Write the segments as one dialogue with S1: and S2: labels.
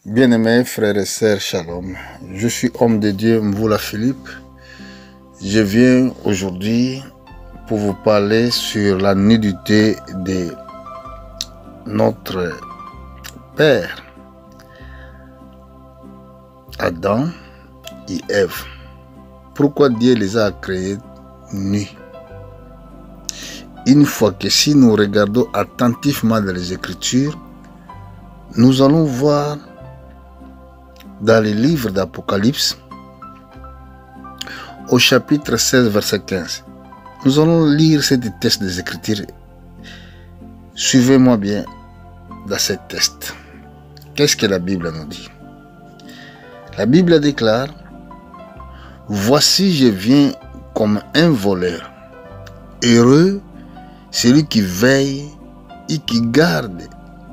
S1: Bien-aimés frères et sœurs, shalom. Je suis homme de Dieu, Mvula Philippe. Je viens aujourd'hui pour vous parler sur la nudité de notre Père, Adam et Ève. Pourquoi Dieu les a créés nus? Une fois que si nous regardons attentivement dans les Écritures, nous allons voir dans les livres d'Apocalypse, au chapitre 16, verset 15. Nous allons lire cette texte des Écritures. Suivez-moi bien dans cette texte. Qu'est-ce que la Bible nous dit? La Bible déclare: « Voici, je viens comme un voleur. Heureux celui qui veille et qui garde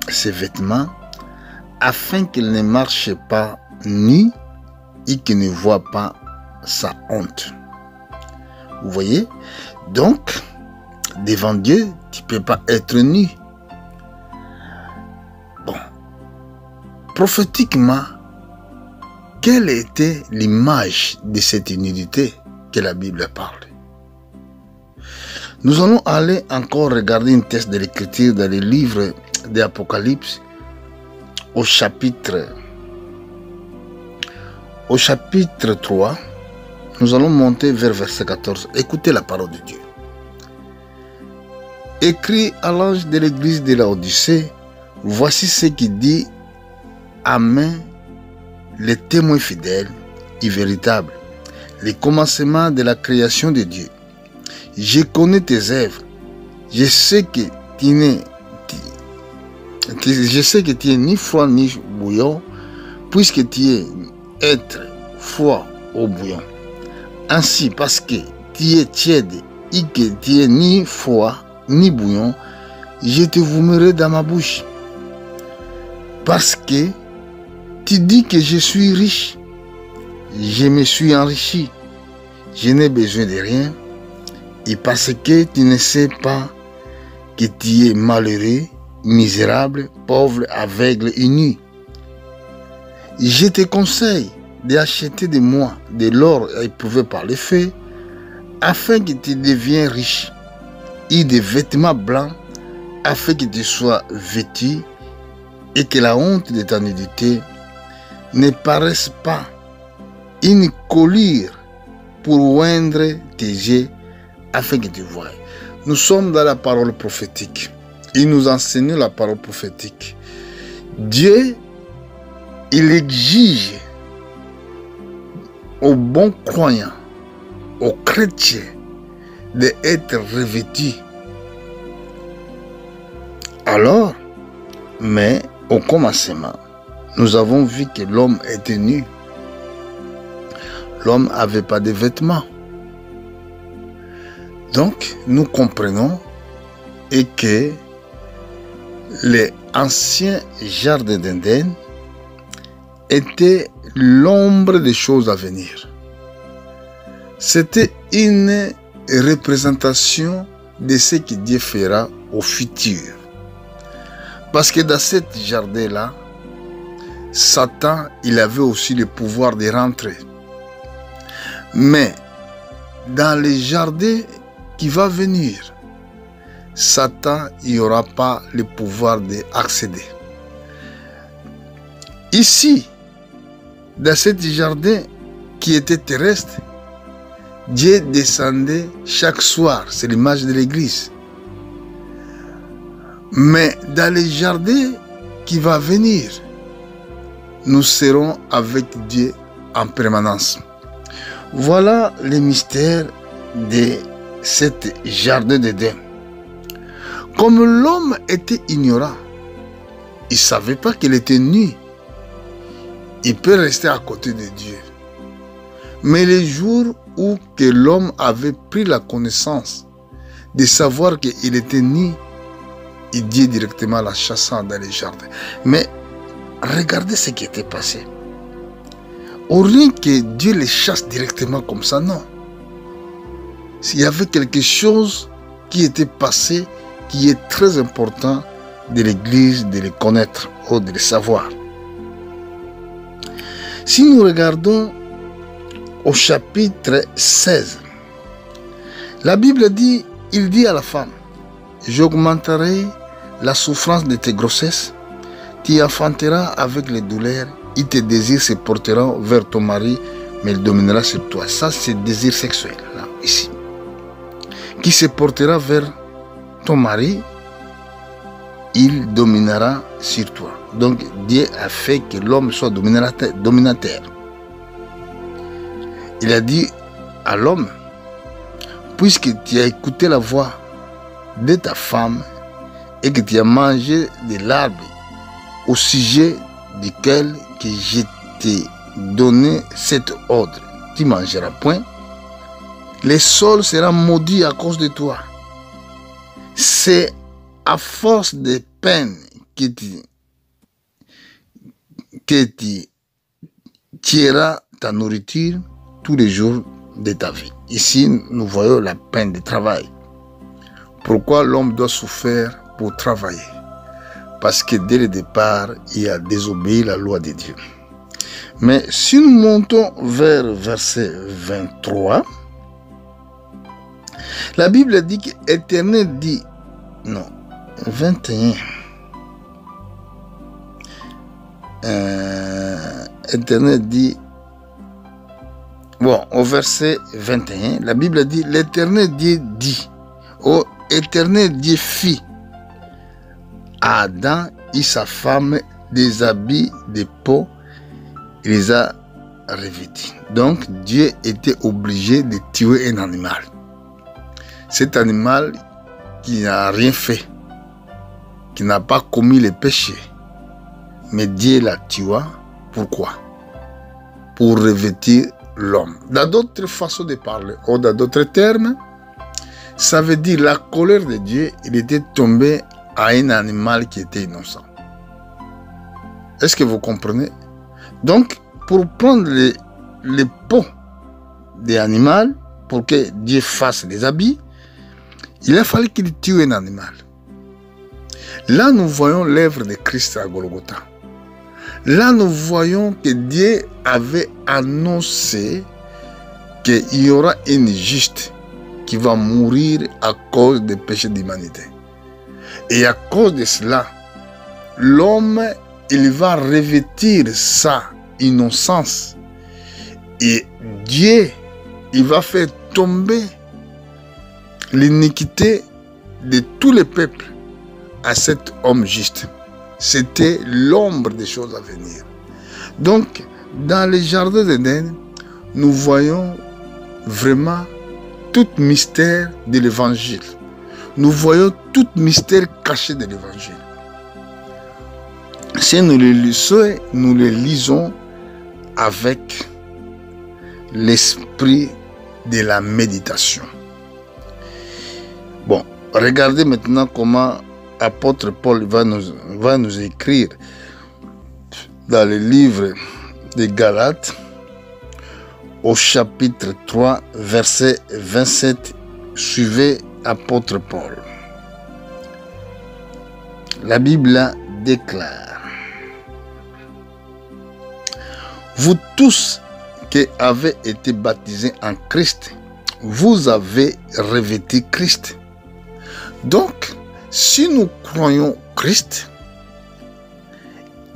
S1: ses vêtements, afin qu'il ne marche pas nu et qu'il ne voit pas sa honte. » Vous voyez? Donc, devant Dieu, tu ne peux pas être nu. Bon. Prophétiquement, quelle était l'image de cette nudité que la Bible parle? Nous allons aller encore regarder une texte de l'Écriture dans le livre d'Apocalypse au chapitre 3. Nous allons monter vers verset 14. Écoutez la parole de Dieu. Écrit à l'ange de l'église de Laodicée, voici ce qu'il dit: Amen, le témoin fidèle et véritable, le commencement de la création de Dieu. Je connais tes œuvres. Je sais que tu es ni froid ni bouillant, puisque tu es être froid au bouillon. Ainsi, parce que tu es tiède et que tu es ni froid ni bouillon, je te vomirai dans ma bouche. Parce que tu dis que je suis riche, je me suis enrichi, je n'ai besoin de rien, et parce que tu ne sais pas que tu es malheureux, misérable, pauvre, aveugle et nu. Je te conseille d'acheter de moi de l'or éprouvé par le feu, afin que tu deviennes riche, et des vêtements blancs, afin que tu sois vêtu, et que la honte de ta nudité ne paraisse pas, une colure pour oindre tes yeux, afin que tu voies. Nous sommes dans la parole prophétique. Il nous enseigne la parole prophétique. Dieu, il exige aux bons croyants, aux chrétiens, d'être revêtus. Alors, mais au commencement, nous avons vu que l'homme était nu. L'homme n'avait pas de vêtements. Donc, nous comprenons et que les anciens jardins d'Éden étaient l'ombre des choses à venir. C'était une représentation de ce que Dieu fera au futur. Parce que dans ce jardin-là, Satan, il avait aussi le pouvoir de rentrer. Mais dans les jardins qui va venir, Satan, il n'y aura pas le pouvoir d'accéder. Ici, dans ce jardin qui était terrestre, Dieu descendait chaque soir. C'est l'image de l'église. Mais dans les jardins qui va venir, nous serons avec Dieu en permanence. Voilà le mystère de cet jardin d'Éden. Comme l'homme était ignorant, il ne savait pas qu'il était nu. Il peut rester à côté de Dieu. Mais les jours où que l'homme avait pris la connaissance de savoir qu'il était nu, il dit directement la chassant dans les jardins. Mais regardez ce qui était passé. Au rien que Dieu les chasse directement comme ça, non. S'il y avait quelque chose qui était passé, qui est très important de l'Église de les connaître ou de les savoir. Si nous regardons au chapitre 16, la Bible dit, il dit à la femme, j'augmenterai la souffrance de tes grossesses, tu enfanteras avec les douleurs, et tes désirs se porteront vers ton mari, mais il dominera sur toi. Ça, c'est le désir sexuel, là, ici. Qui se portera vers ton mari, il dominera sur toi. Donc, Dieu a fait que l'homme soit dominateur. Il a dit à l'homme, puisque tu as écouté la voix de ta femme et que tu as mangé de l'arbre au sujet duquel que je t'ai donné cet ordre, tu mangeras point, le sol sera maudit à cause de toi. C'est à force de peine que tu tireras ta nourriture tous les jours de ta vie. Ici, nous voyons la peine de travail. Pourquoi l'homme doit souffrir pour travailler? Parce que dès le départ, il a désobéi la loi de Dieu. Mais si nous montons vers verset 23, la Bible dit qu'Éternel dit, non, 21, Éternel dit, bon, au verset 21, la Bible dit, l'Éternel Dieu dit, ô Éternel Dieu fit à Adam et sa femme des habits de peau, il les a revêtis. Donc Dieu était obligé de tuer un animal. Cet animal qui n'a rien fait, qui n'a pas commis le péché, mais Dieu l'a tué. Pourquoi? Pour revêtir l'homme. Dans d'autres façons de parler, ou dans d'autres termes, ça veut dire la colère de Dieu, il était tombé à un animal qui était innocent. Est-ce que vous comprenez? Donc, pour prendre les peaux des animaux, pour que Dieu fasse les habits, il a fallu qu'il tue un animal. Là, nous voyons l'œuvre de Christ à Golgotha. Là, nous voyons que Dieu avait annoncé qu'il y aura un juste qui va mourir à cause des péchés de l'humanité. Et à cause de cela, l'homme, il va revêtir sa innocence. Et Dieu, il va faire tomber l'iniquité de tous les peuples à cet homme juste. C'était l'ombre des choses à venir. Donc, dans les jardins d'Éden, nous voyons vraiment tout mystère de l'évangile. Nous voyons tout mystère caché de l'évangile. Si nous le lisons avec l'esprit de la méditation. Bon, regardez maintenant comment l'apôtre Paul va nous écrire dans le livre des Galates, au chapitre 3, verset 27, suivez apôtre Paul. La Bible déclare, vous tous qui avez été baptisés en Christ, vous avez revêtu Christ. Donc, si nous croyons Christ,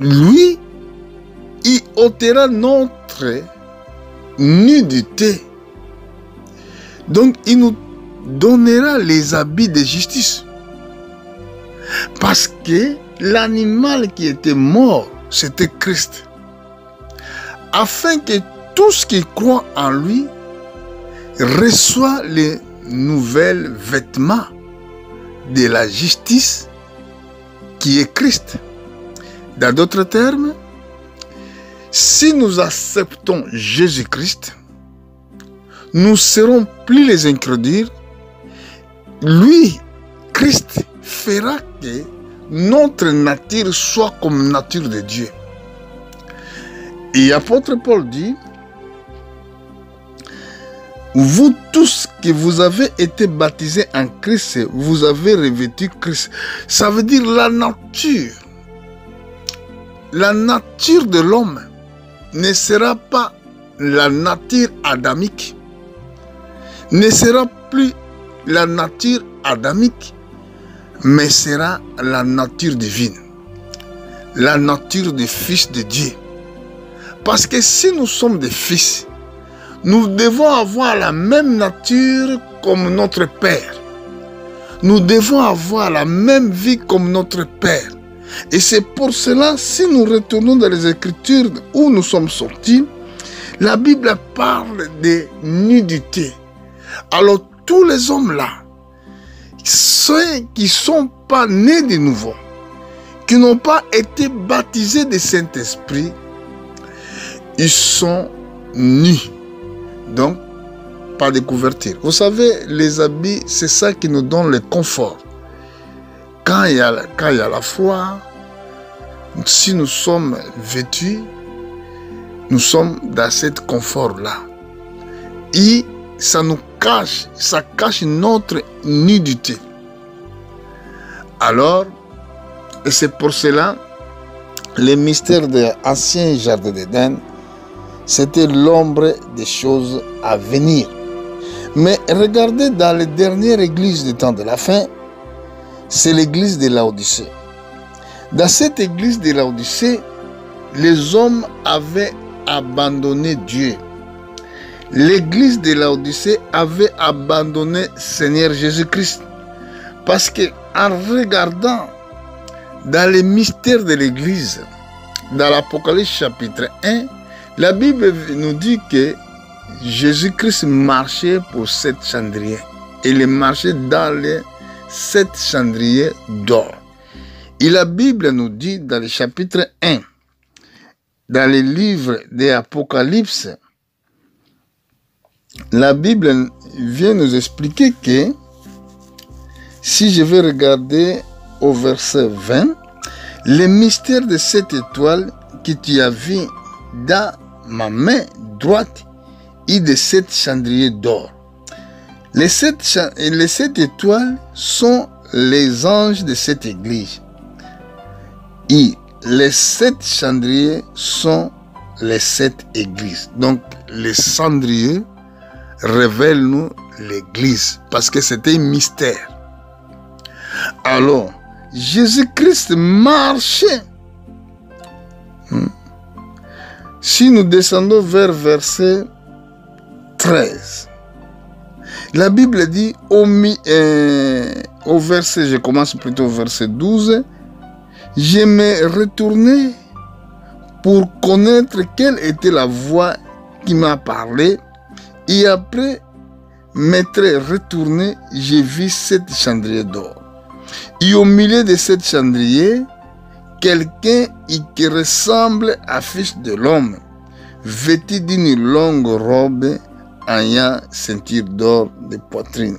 S1: lui, il ôtera notre nudité. Donc, il nous donnera les habits de justice. Parce que l'animal qui était mort, c'était Christ. Afin que tous qui croient en lui reçoivent les nouveaux vêtements de la justice qui est Christ. Dans d'autres termes, si nous acceptons Jésus-Christ, nous ne serons plus les incrédules. Lui, Christ, fera que notre nature soit comme nature de Dieu. Et l'apôtre Paul dit, vous tous qui vous avez été baptisés en Christ, vous avez revêtu Christ. Ça veut dire la nature de l'homme ne sera pas la nature adamique, ne sera plus la nature adamique, mais sera la nature divine, la nature des fils de Dieu. Parce que si nous sommes des fils, nous devons avoir la même nature comme notre Père. Nous devons avoir la même vie comme notre Père. Et c'est pour cela, si nous retournons dans les Écritures où nous sommes sortis, la Bible parle de nudité. Alors tous les hommes là, ceux qui ne sont pas nés de nouveau, qui n'ont pas été baptisés du Saint-Esprit, ils sont nus. Donc, pas de couverture. Vous savez, les habits, c'est ça qui nous donne le confort. Quand il y a la froid, si nous sommes vêtus, nous sommes dans cet confort-là. Et ça nous cache, ça cache notre nudité. Alors, et c'est pour cela, le mystère de l'ancien jardin d'Éden, c'était l'ombre des choses à venir. Mais regardez dans les dernières églises des temps de la fin, c'est l'église de Laodicée. Dans cette église de Laodicée, les hommes avaient abandonné Dieu. L'église de Laodicée avait abandonné Seigneur Jésus-Christ. Parce que en regardant dans les mystères de l'église, dans l'Apocalypse chapitre 1, la Bible nous dit que Jésus-Christ marchait pour 7 chandeliers. Il marchait dans les 7 chandeliers d'or. Et la Bible nous dit dans le chapitre 1, dans les livres de l'Apocalypse, la Bible vient nous expliquer que, si je vais regarder au verset 20, le mystère de cette étoile que tu as vu dans ma main droite et de 7 chandeliers d'or. Les 7 étoiles sont les anges de cette église. Et les 7 chandeliers sont les 7 églises. Donc, les chandeliers révèlent nous l'église parce que c'était un mystère. Alors, Jésus-Christ marchait. Si nous descendons vers verset 13, la Bible dit au verset, je commence plutôt au verset 12, je me retournai pour connaître quelle était la voix qui m'a parlé, et après m'être retourné, j'ai vu 7 chandeliers d'or. Et au milieu de 7 chandeliers, quelqu'un qui ressemble à Fils de l'homme, vêtu d'une longue robe, ayant ceinture d'or de poitrine.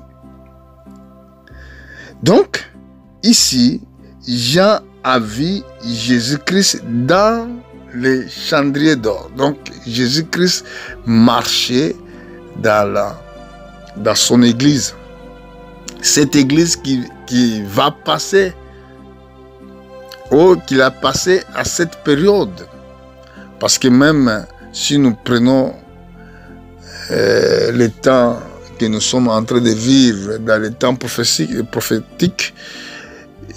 S1: Donc, ici, Jean a vu Jésus-Christ dans les chandeliers d'or. Donc, Jésus-Christ marchait dans son église. Cette église qui va passer, qu'il a passé à cette période. Parce que même si nous prenons le temps que nous sommes en train de vivre dans le temps prophétique,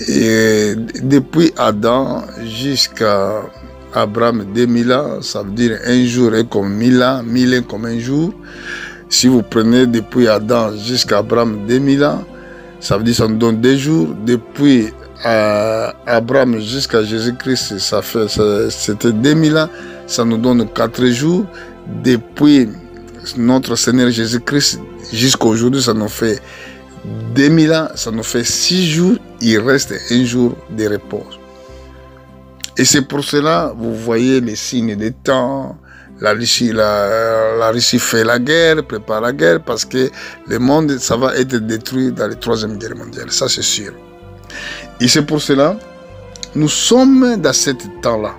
S1: et depuis Adam jusqu'à Abraham 2000 ans, ça veut dire un jour est comme 1000 ans, 1000 ans comme un jour. Si vous prenez depuis Adam jusqu'à Abraham 2000 ans, ça veut dire que ça nous donne 2 jours. Depuis Abraham jusqu'à Jésus-Christ, c'était 2000 ans, ça nous donne 4 jours. Depuis notre Seigneur Jésus-Christ jusqu'à aujourd'hui, ça nous fait 2000 ans, ça nous fait 6 jours, il reste un jour de repos. Et c'est pour cela, vous voyez les signes des temps. La Russie fait la guerre, prépare la guerre, parce que le monde, ça va être détruit dans la 3e guerre mondiale, ça c'est sûr. Et c'est pour cela, nous sommes dans ce temps-là.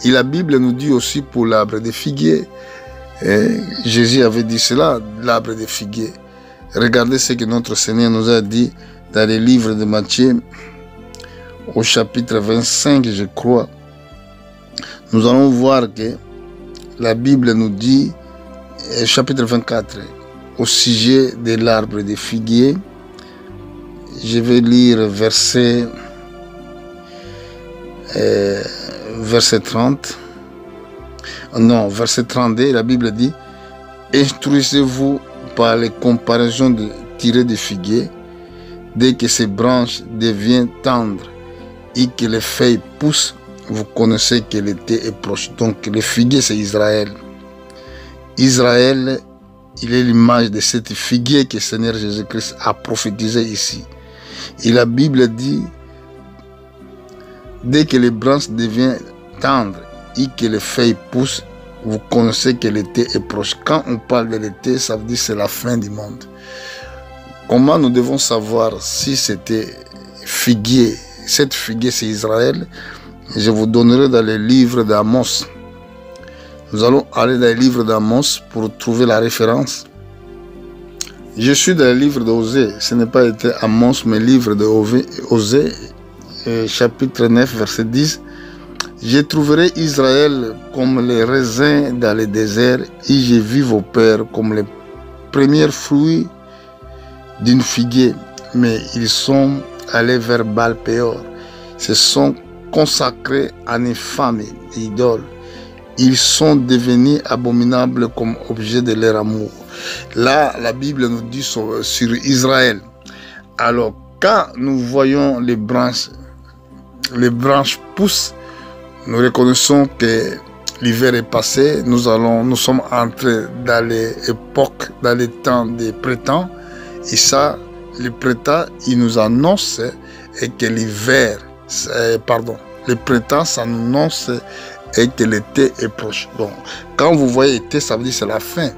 S1: Et la Bible nous dit aussi pour l'arbre de figuier, Jésus avait dit cela, l'arbre de figuier. Regardez ce que notre Seigneur nous a dit dans les livres de Matthieu, au chapitre 25, je crois. Nous allons voir que la Bible nous dit, chapitre 24, au sujet de l'arbre de figuier. Je vais lire verset 30. Non, verset 32, la Bible dit, instruisez-vous par les comparaisons tirées de figuier, dès que ces branches deviennent tendres et que les feuilles poussent, vous connaissez que l'été est proche. Donc le figuier, c'est Israël. Israël, il est l'image de cette figuier que le Seigneur Jésus-Christ a prophétisé ici. Et la Bible dit, dès que les branches deviennent tendres et que les feuilles poussent, vous connaissez que l'été est proche. Quand on parle de l'été, ça veut dire que c'est la fin du monde. Comment nous devons savoir si c'était figuier, cette figuier c'est Israël? Je vous donnerai dans les livres d'Amos. Nous allons aller dans les livres d'Amos pour trouver la référence. Je suis dans le livre d'Osée. Ce n'est pas été Amos, mais livre d'Osée, chapitre 9, verset 10. Je trouverai Israël comme les raisins dans le désert, et j'ai vu vos pères comme les premiers fruits d'une figuier, mais ils sont allés vers Baal-Péor, se sont consacrés à une femme idole. Ils sont devenus abominables comme objet de leur amour. Là, la Bible nous dit sur Israël. Alors, quand nous voyons les branches poussent, nous reconnaissons que l'hiver est passé. Nous sommes entrés dans l'époque, dans les temps des printemps. Et ça, le printemps, il nous annonce et que l'hiver, le printemps, ça nous annonce et que l'été est proche. Donc, quand vous voyez été, ça veut dire que c'est la fin.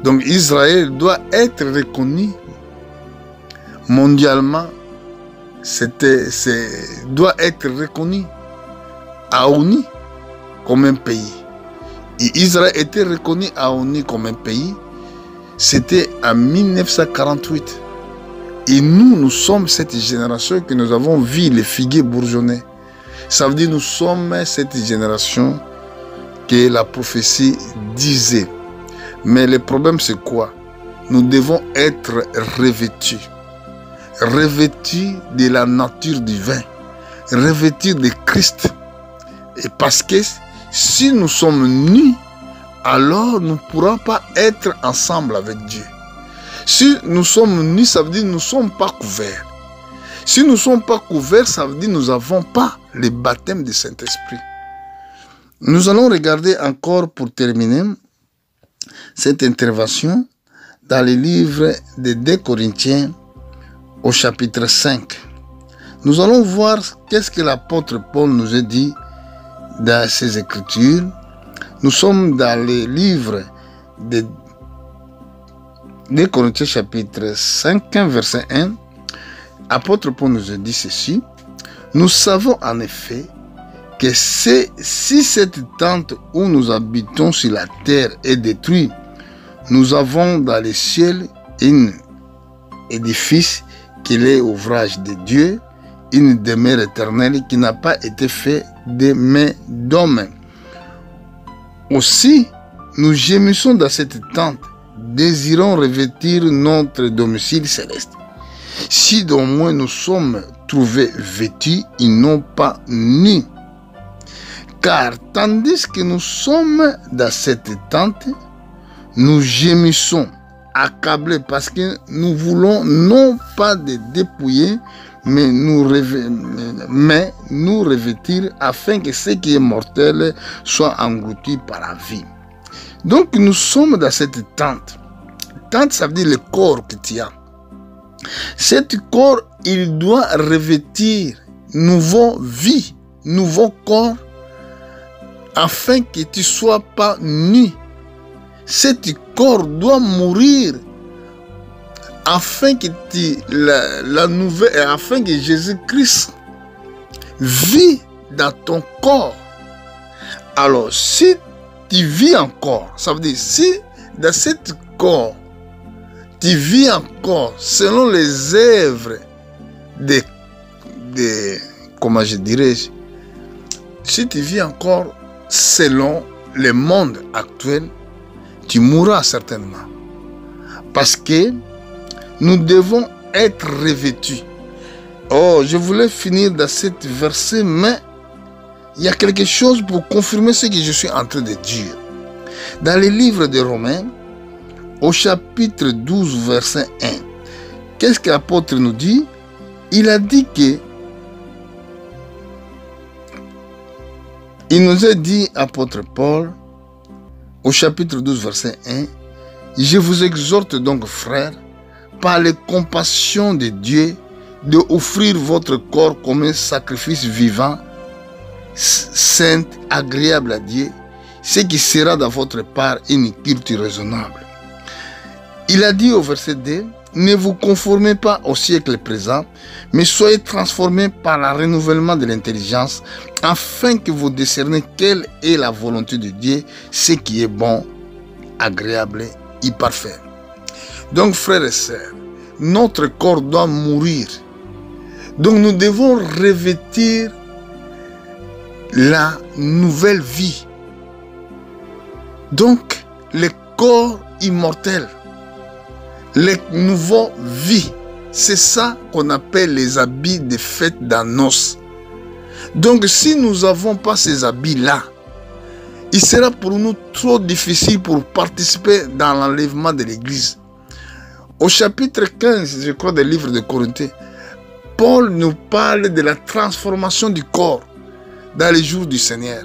S1: Donc, Israël doit être reconnu mondialement. Doit être reconnu à ONU comme un pays. Et Israël était reconnu à ONU comme un pays. C'était en 1948. Et nous sommes cette génération que nous avons vu les figuiers bourgeonner. Ça veut dire que nous sommes cette génération que la prophétie disait. Mais le problème c'est quoi? Nous devons être revêtus. Revêtus de la nature divine. Revêtus de Christ. Et parce que si nous sommes nus, alors nous ne pourrons pas être ensemble avec Dieu. Si nous sommes nus, ça veut dire que nous ne sommes pas couverts. Si nous ne sommes pas couverts, ça veut dire que nous n'avons pas le baptême du Saint-Esprit. Nous allons regarder encore pour terminer cette intervention dans le livre de 2 Corinthiens au chapitre 5. Nous allons voir qu'est-ce que l'apôtre Paul nous a dit dans ses Écritures. Nous sommes dans le livre de 2 Corinthiens chapitre 5, verset 1. Apôtre Paul nous a dit ceci. Nous savons en effet que si cette tente où nous habitons sur la terre est détruite, nous avons dans le ciel un édifice qui est ouvrage de Dieu, une demeure éternelle qui n'a pas été faite de mains d'hommes. Aussi, nous gémissons dans cette tente, désirons revêtir notre domicile céleste. Si d'au moins nous sommes trouvés vêtus, ils n'ont pas nus. Car tandis que nous sommes dans cette tente, nous gémissons, accablés, parce que nous voulons non pas de dépouiller, mais nous revêtir afin que ce qui est mortel soit englouti par la vie. Donc nous sommes dans cette tente. Tente, ça veut dire le corps que tu as. Cet corps, il doit revêtir nouveau vie, nouveau corps, afin que tu ne sois pas nu. Cet corps doit mourir afin que afin que Jésus-Christ vit dans ton corps. Alors, si tu vis encore, ça veut dire si dans cet corps tu vis encore selon les œuvres comment je dirais, si tu vis encore selon le monde actuel, tu mourras certainement. Parce que nous devons être revêtus. Oh, je voulais finir dans cette verset, mais il y a quelque chose pour confirmer ce que je suis en train de dire. Dans le livre de Romains, au chapitre 12, verset 1, qu'est-ce que l'apôtre nous dit? Il a dit que, il nous a dit, apôtre Paul, au chapitre 12, verset 1, je vous exhorte donc, frères, par les compassions de Dieu, de offrir votre corps comme un sacrifice vivant, saint, agréable à Dieu, ce qui sera dans votre part une culte raisonnable. Il a dit au verset 2, ne vous conformez pas au siècle présent, mais soyez transformés par le renouvellement de l'intelligence, afin que vous discerniez quelle est la volonté de Dieu, ce qui est bon, agréable et parfait. Donc, frères et sœurs, notre corps doit mourir. Donc, nous devons revêtir la nouvelle vie. Donc, le corps immortel, les nouvelles vies, c'est ça qu'on appelle les habits de fête de noces. Donc, si nous n'avons pas ces habits-là, il sera pour nous trop difficile pour participer dans l'enlèvement de l'Église. Au chapitre 15, je crois, du livre de Corinthiens, Paul nous parle de la transformation du corps dans les jours du Seigneur.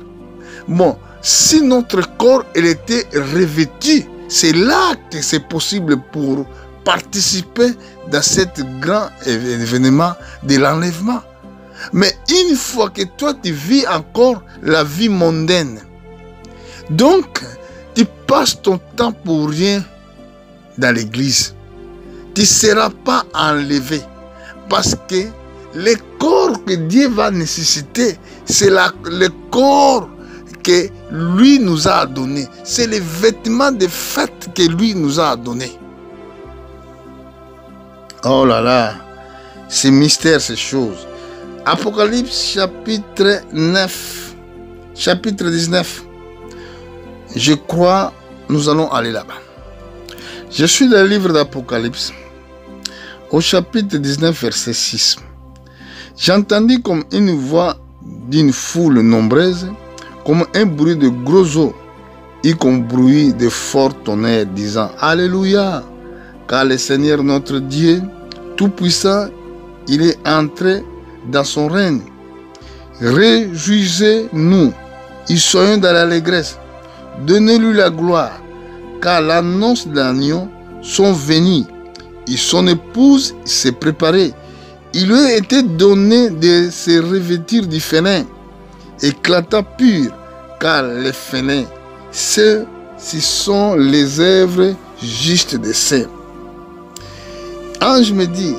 S1: Bon, si notre corps il était revêtu, c'est là que c'est possible pour participer dans cet grand événement de l'enlèvement. Mais une fois que toi tu vis encore la vie mondaine, donc tu passes ton temps pour rien dans l'église, tu ne seras pas enlevé parce que le corps que Dieu va nécessiter, c'est le corps que lui nous a donné. C'est les vêtements de fête que lui nous a donné. Oh là là, c'est mystère ces choses. Apocalypse chapitre 9, chapitre 19. Je crois nous allons aller là-bas. Je suis dans le livre d'Apocalypse, au chapitre 19, verset 6. J'entendis comme une voix d'une foule nombreuse, comme un bruit de gros eaux, et comme bruit de fort tonnerre, disant Alléluia, car le Seigneur notre Dieu, Tout-Puissant, il est entré dans son règne. Réjouissez-nous, et soyons dans l'allégresse. Donnez-lui la gloire, car l'annonce de l'agneau sont venus, et son épouse s'est préparée. Il lui a été donné de se revêtir du félin, éclatant pur, car les félins, ceux-ci sont les œuvres justes des saints. Ange me dit,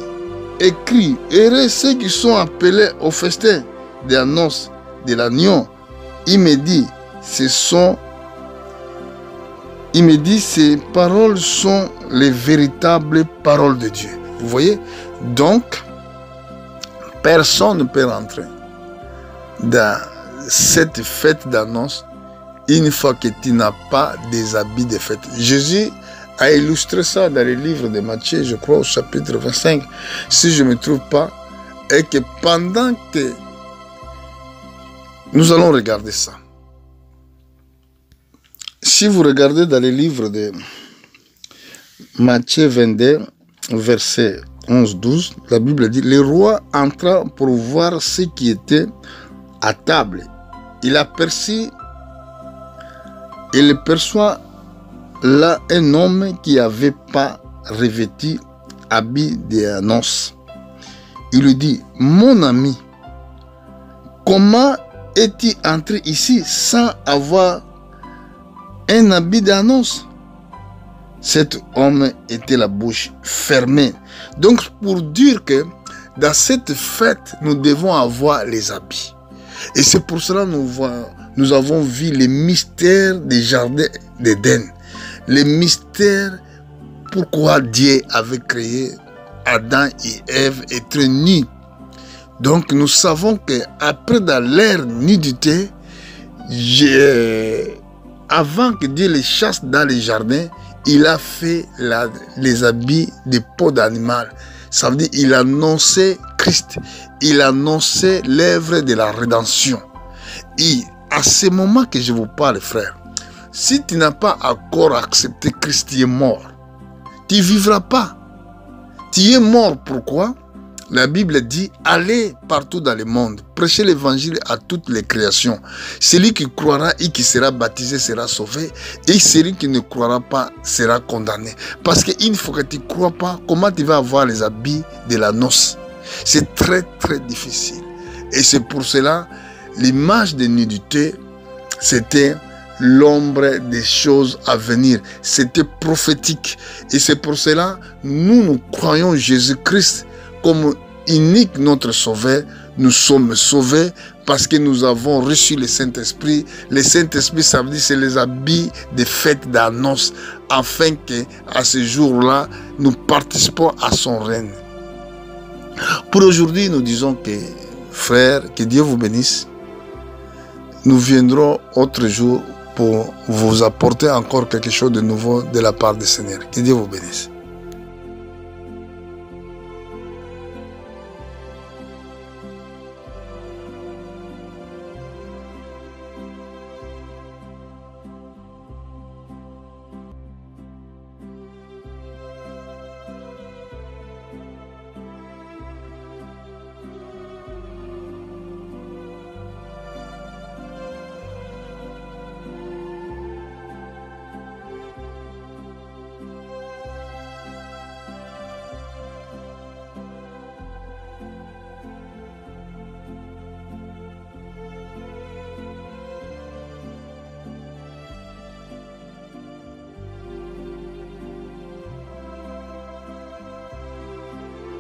S1: écris, heureux ceux qui sont appelés au festin des annonces de l'agneau. Il me dit, ces paroles sont les véritables paroles de Dieu. Vous voyez? Donc, personne ne peut rentrer dans cette fête d'annonce une fois que tu n'as pas des habits de fête. Jésus a illustré ça dans le livre de Matthieu, je crois au chapitre 25, si je ne me trompe pas, et que pendant que nous allons regarder ça. Si vous regardez dans le livre de Matthieu 22, verset 11-12, la Bible dit, le roi entra pour voir ce qui était à table. Il aperçut, il perçoit là un homme qui n'avait pas revêtu habit de noces. Il lui dit, mon ami, comment es-tu entré ici sans avoir un habit d'annonce? Cet homme était la bouche fermée. Donc pour dire que dans cette fête, nous devons avoir les habits. Et c'est pour cela que nous avons vu les mystères des jardins d'Éden. Les mystères pourquoi Dieu avait créé Adam et Ève être nus. Donc nous savons qu'après dans l'ère nudité, avant que Dieu les chasse dans les jardins, il a fait les habits de peau d'animal. Ça veut dire qu'il annonçait Christ. Il annonçait l'œuvre de la rédemption. Et à ce moment que je vous parle, frère, si tu n'as pas encore accepté Christ, tu es mort. Tu ne vivras pas. Tu es mort. Pourquoi? La Bible dit, allez partout dans le monde, prêchez l'évangile à toutes les créations. Celui qui croira et qui sera baptisé sera sauvé, et celui qui ne croira pas sera condamné. Parce qu'une fois que tu ne crois pas, comment tu vas avoir les habits de la noce? C'est très très difficile. Et c'est pour cela, l'image de nudité, c'était l'ombre des choses à venir. C'était prophétique. Et c'est pour cela, nous croyons Jésus-Christ comme unique notre sauveur. Nous sommes sauvés parce que nous avons reçu le Saint-Esprit. Le Saint-Esprit, ça veut dire c'est les habits des fêtes d'annonce, afin que à ce jour-là, nous participons à son règne. Pour aujourd'hui, nous disons que, frères, que Dieu vous bénisse. Nous viendrons autre jour pour vous apporter encore quelque chose de nouveau de la part du Seigneur. Que Dieu vous bénisse.